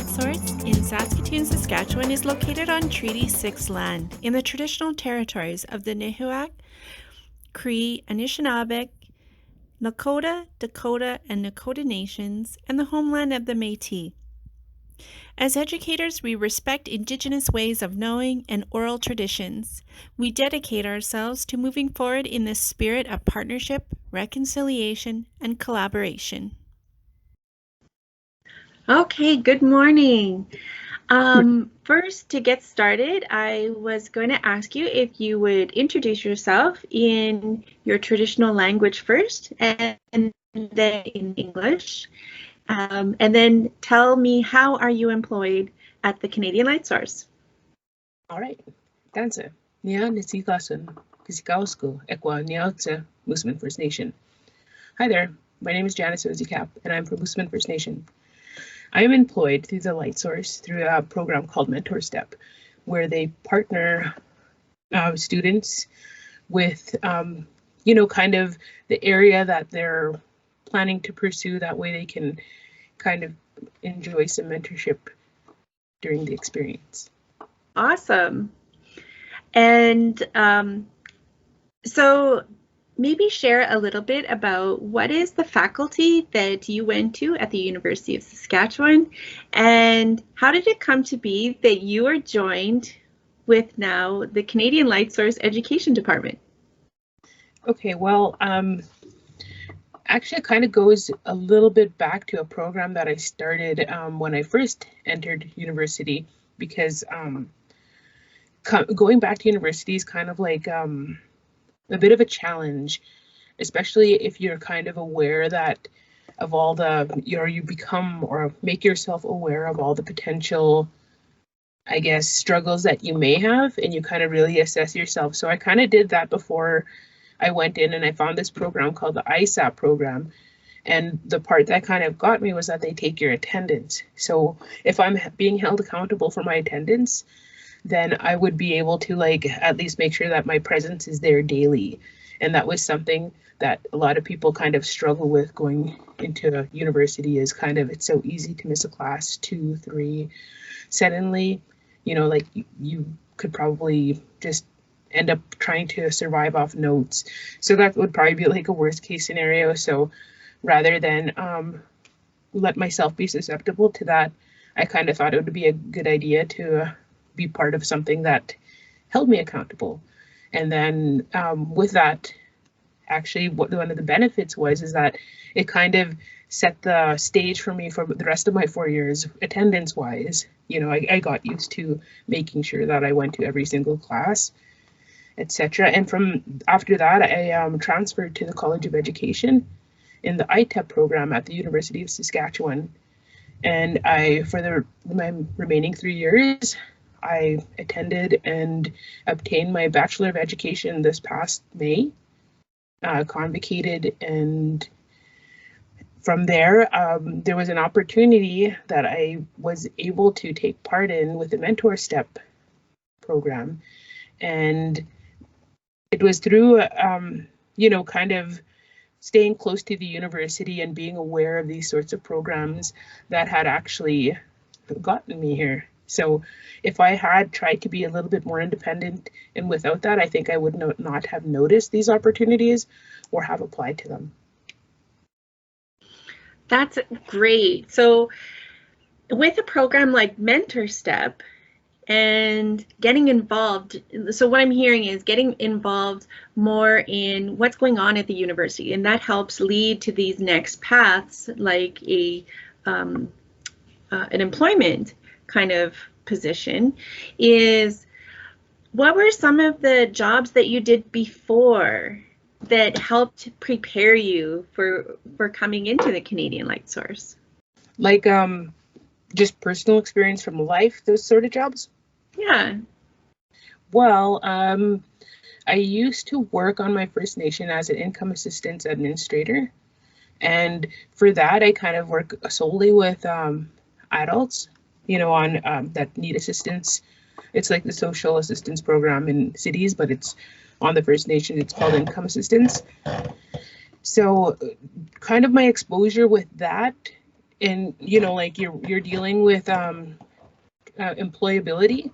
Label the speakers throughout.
Speaker 1: Light Source in Saskatoon, Saskatchewan is located on Treaty 6 land in the traditional territories of the Nihilak, Cree, Anishinaabe, Lakota, Dakota, and Nakota nations, and the homeland of the Métis. As educators, we respect Indigenous ways of knowing and oral traditions. We dedicate ourselves to moving forward in the spirit of partnership, reconciliation, and collaboration.
Speaker 2: Okay, good morning. First, to get started, I was going to ask you if you would introduce yourself in your traditional language first, and then in English, and then tell me how are you employed at the Canadian Light Source.
Speaker 3: All right, dansa. Nia Nisikasun, Kisikausko, Ekwa Niautse, Moosomin First Nation. Hi there, my name is Janice Osecap, and I'm from Moosomin First Nation. I am employed through the Light Source through a program called MentorSTEP, where they partner students with, kind of the area that they're planning to pursue. That way they can kind of enjoy some mentorship during the experience.
Speaker 2: Awesome. And so maybe share a little bit about what is the faculty that you went to at the University of Saskatchewan, and how did it come to be that you are joined with now the Canadian Light Source Education Department?
Speaker 3: Okay, well, actually it kind of goes a little bit back to a program that I started when I first entered university, because going back to university is kind of like a bit of a challenge, especially if you're kind of aware that of all the, you become or make yourself aware of all the potential, I guess, struggles that you may have, and you kind of really assess yourself. So I kind of did that before I went in, and I found this program called the ISAP program. And the part that kind of got me was that they take your attendance. So if I'm being held accountable for my attendance, then I would be able to at least make sure that my presence is there daily. And that was something that a lot of people kind of struggle with going into university, is kind of, it's so easy to miss a class, 2, 3. Suddenly, you could probably just end up trying to survive off notes. So that would probably be like a worst case scenario. So rather than let myself be susceptible to that, I kind of thought it would be a good idea to be part of something that held me accountable. And then with that, actually, one of the benefits is that it kind of set the stage for me for the rest of my 4 years, attendance wise. I got used to making sure that I went to every single class, etc. And from after that, I transferred to the College of Education in the ITEP program at the University of Saskatchewan. And for my remaining 3 years, I attended and obtained my Bachelor of Education this past May, convocated, and from there, there was an opportunity that I was able to take part in with the MentorSTEP program. And it was through, kind of staying close to the university and being aware of these sorts of programs that had actually gotten me here. So if I had tried to be a little bit more independent and without that, I think I would not have noticed these opportunities or have applied to them.
Speaker 2: That's great. So with a program like MentorSTEP and getting involved, so what I'm hearing is getting involved more in what's going on at the university, and that helps lead to these next paths, like an employment kind of position. What were some of the jobs that you did before that helped prepare you for coming into the Canadian Light Source?
Speaker 3: Just personal experience from life, those sort of jobs?
Speaker 2: Yeah.
Speaker 3: Well, I used to work on my First Nation as an income assistance administrator. And for that, I kind of work solely with adults, on that need assistance. It's like the social assistance program in cities, but it's on the First Nation, it's called income assistance. So kind of my exposure with that and you know, like you're dealing with employability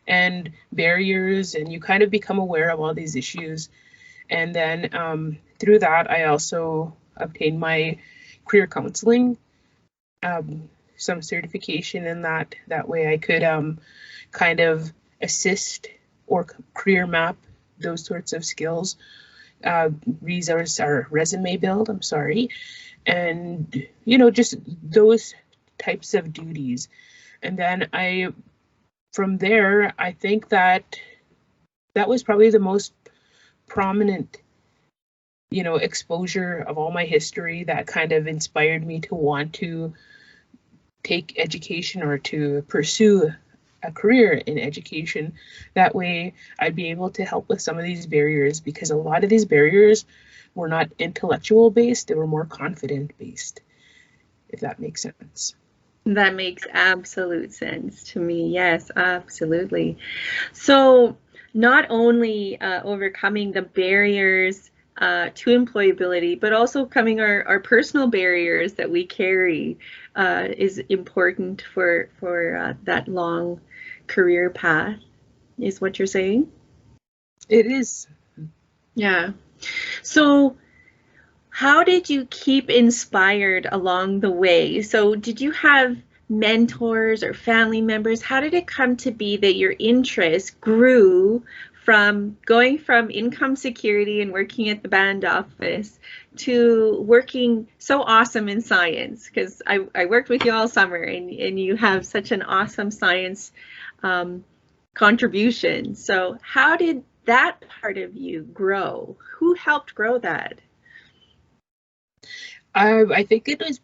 Speaker 3: and barriers, and you kind of become aware of all these issues. And then through that, I also obtained my career counseling, some certification in that. That way I could kind of assist or career map those sorts of skills, resource or resume build, I'm sorry, and you know, just those types of duties. And then from there, I think that was probably the most prominent, you know, exposure of all my history that kind of inspired me to want to take education or to pursue a career in education. That way I'd be able to help with some of these barriers, because a lot of these barriers were not intellectual based, they were more confident based, if that makes sense.
Speaker 2: That makes absolute sense to me. Yes, absolutely. So not only overcoming the barriers to employability, but also coming our personal barriers that we carry is important for that long career path, is what you're saying?
Speaker 3: It is.
Speaker 2: Yeah. So how did you keep inspired along the way? So did you have mentors or family members? How did it come to be that your interest grew from going from income security and working at the band office to working so awesome in science? Because I worked with you all summer, and you have such an awesome science contribution. So how did that part of you grow? Who helped grow that?
Speaker 3: I think it was,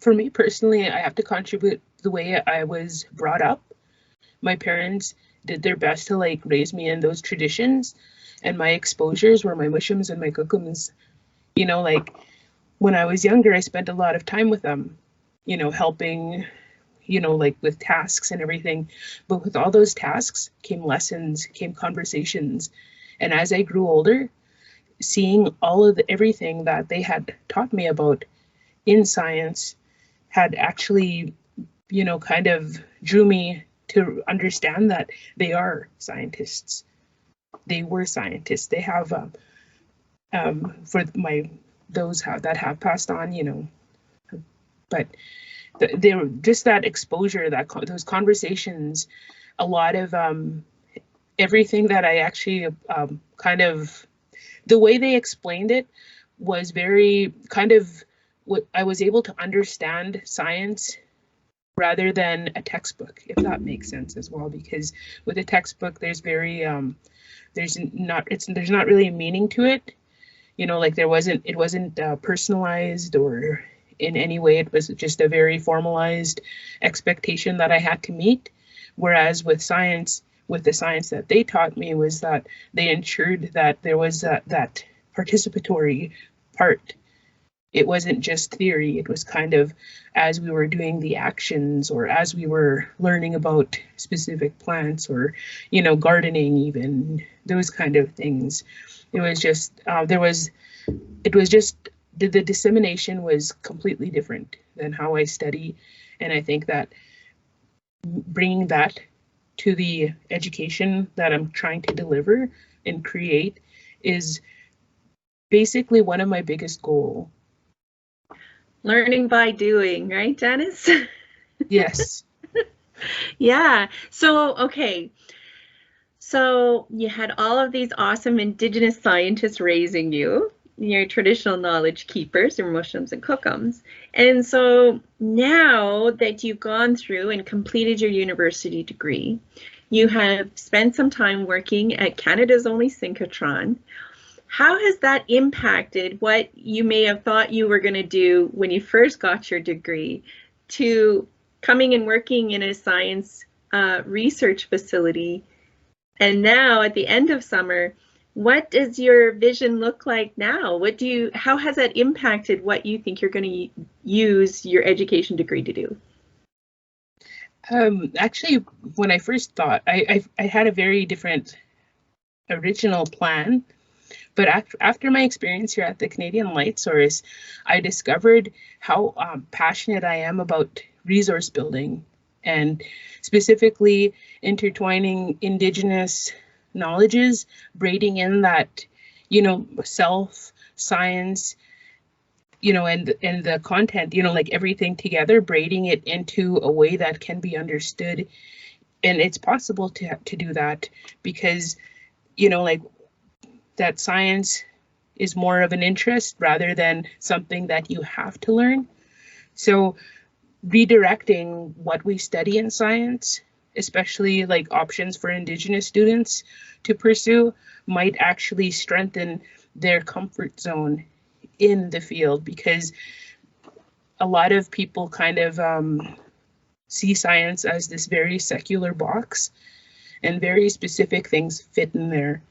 Speaker 3: for me personally, I have to contribute the way I was brought up. My parents did their best to like raise me in those traditions, and my exposures were my mushums and my cookums. You know, like when I was younger, I spent a lot of time with them, you know, helping, you know, like with tasks and everything. But with all those tasks came lessons, came conversations. And as I grew older, seeing all of everything that they had taught me about in science had actually, you know, kind of drew me to understand that they are scientists. They were scientists. They have, for those that have passed on, you know, but they were just that exposure, those conversations, a lot of everything that I actually kind of, the way they explained it was very kind of what I was able to understand science rather than a textbook, if that makes sense as well. Because with a textbook, there's very there's not really a meaning to it. You know, like it wasn't personalized or in any way. It was just a very formalized expectation that I had to meet. Whereas with science, with the science that they taught me, was that they ensured that there was that participatory part. It wasn't just theory. It was kind of, as we were doing the actions, or as we were learning about specific plants, or, you know, gardening, even those kind of things. It was just, the dissemination was completely different than how I study. And I think that bringing that to the education that I'm trying to deliver and create is basically one of my biggest goals.
Speaker 2: Learning by doing, right, Janice?
Speaker 3: Yes.
Speaker 2: Yeah. So, okay. So you had all of these awesome Indigenous scientists raising you, your traditional knowledge keepers, your mushums and cookums. And so now that you've gone through and completed your university degree, you have spent some time working at Canada's only synchrotron. How has that impacted what you may have thought you were going to do when you first got your degree to coming and working in a science research facility? And now at the end of summer, what does your vision look like now? How has that impacted what you think you're going to use your education degree to do?
Speaker 3: Actually, when I first thought, I had a very different original plan. But after my experience here at the Canadian Light Source, I discovered how passionate I am about resource building, and specifically intertwining Indigenous knowledges, braiding in that, self, science, and the content, like everything together, braiding it into a way that can be understood. And it's possible to do that because, like that science is more of an interest rather than something that you have to learn. So redirecting what we study in science, especially like options for Indigenous students to pursue, might actually strengthen their comfort zone in the field, because a lot of people kind of see science as this very secular box and very specific things fit in there,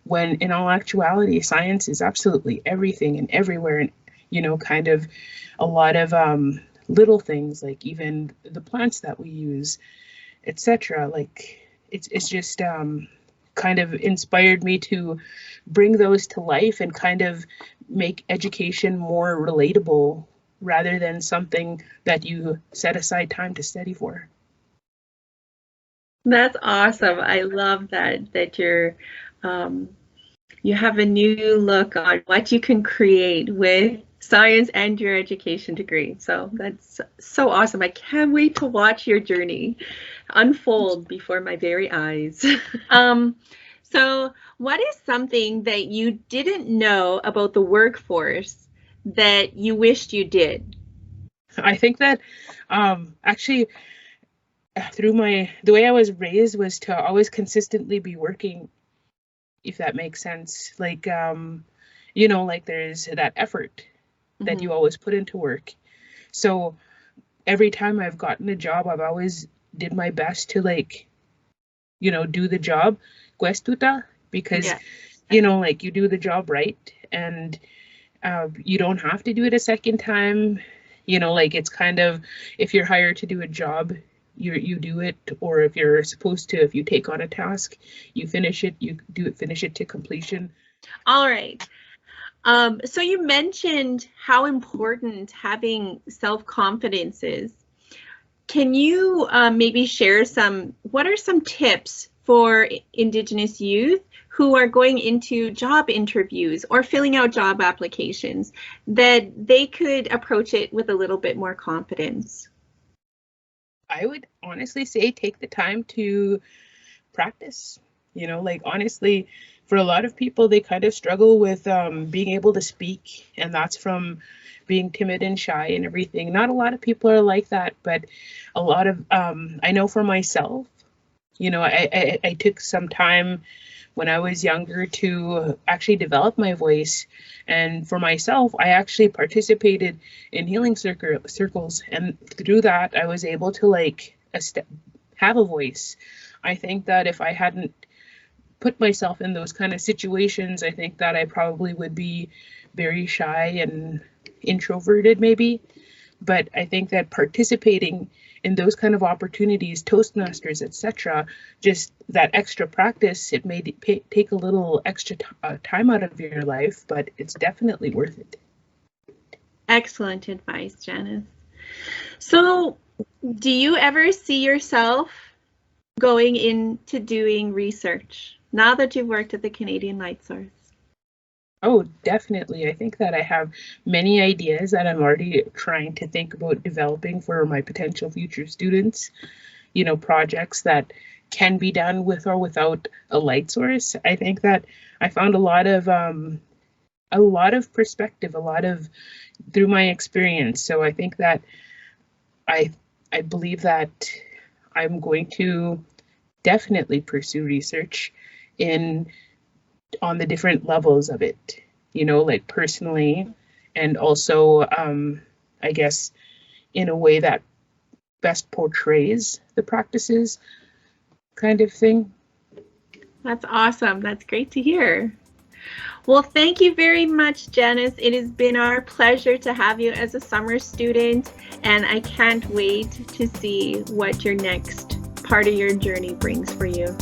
Speaker 3: when in all actuality, science is absolutely everything and everywhere, and kind of a lot of little things, like even the plants that we use, etc. Like it's just kind of inspired me to bring those to life and kind of make education more relatable rather than something that you set aside time to study for.
Speaker 2: That's awesome. I love that you're you have a new look on what you can create with science and your education degree. So that's so awesome. I can't wait to watch your journey unfold before my very eyes. So what is something that you didn't know about the workforce that you wished you did?
Speaker 3: I think that actually through the way I was raised was to always consistently be working, if that makes sense. Like, like there's that effort that you always put into work. So every time I've gotten a job, I've always did my best to do the job, because, like you do the job right, and you don't have to do it a second time. Like it's kind of, if you're hired to do a job, you do it, or if you're supposed to, if you take on a task, you finish it, finish it to completion.
Speaker 2: All right. So you mentioned how important having self-confidence is. Can you maybe share what are some tips for Indigenous youth who are going into job interviews or filling out job applications that they could approach it with a little bit more confidence?
Speaker 3: I would honestly say take the time to practice. Honestly, for a lot of people, they kind of struggle with being able to speak, and that's from being timid and shy and everything. Not a lot of people are like that, but a lot of, I know for myself, I took some time when I was younger to actually develop my voice. And for myself, I actually participated in healing circles. And through that, I was able to have a voice. I think that if I hadn't put myself in those kind of situations, I think that I probably would be very shy and introverted maybe. But I think that participating in those kind of opportunities, Toastmasters, etc., just that extra practice, it may take a little extra time out of your life, but it's definitely worth it.
Speaker 2: Excellent advice, Janice. So do you ever see yourself going into doing research now that you've worked at the Canadian Light Source?
Speaker 3: Oh, definitely. I think that I have many ideas that I'm already trying to think about developing for my potential future students, projects that can be done with or without a light source. I think that I found a lot of perspective, through my experience. So I think that I believe that I'm going to definitely pursue research on the different levels of it, personally, and also, I guess, in a way that best portrays the practices, kind of thing.
Speaker 2: That's awesome. That's great to hear. Well, thank you very much, Janice. It has been our pleasure to have you as a summer student, and I can't wait to see what your next part of your journey brings for you.